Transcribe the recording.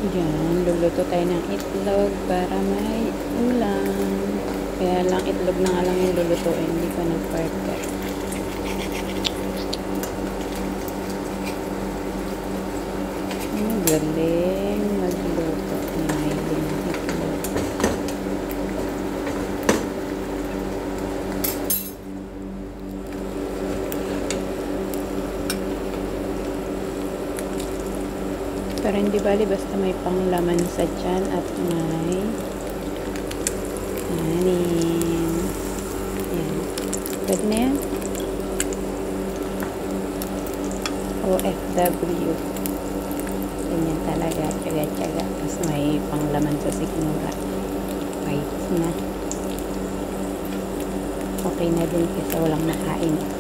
Diyan, luluto tayo ng itlog para may ulam. Kaya lang itlog na nga lang yung lulutuin, hindi pa nag-partner. Galing magluto ni Maylin ng itlog. Pero hindi bali basta may panglaman sa tiyan at may kanin. Yan. Pwede na yan. OFW. Ganyan talaga. Tsaga-tsaga. Tapos may panglaman sa sikmura. Right na. Okay na din kasi walang nakain.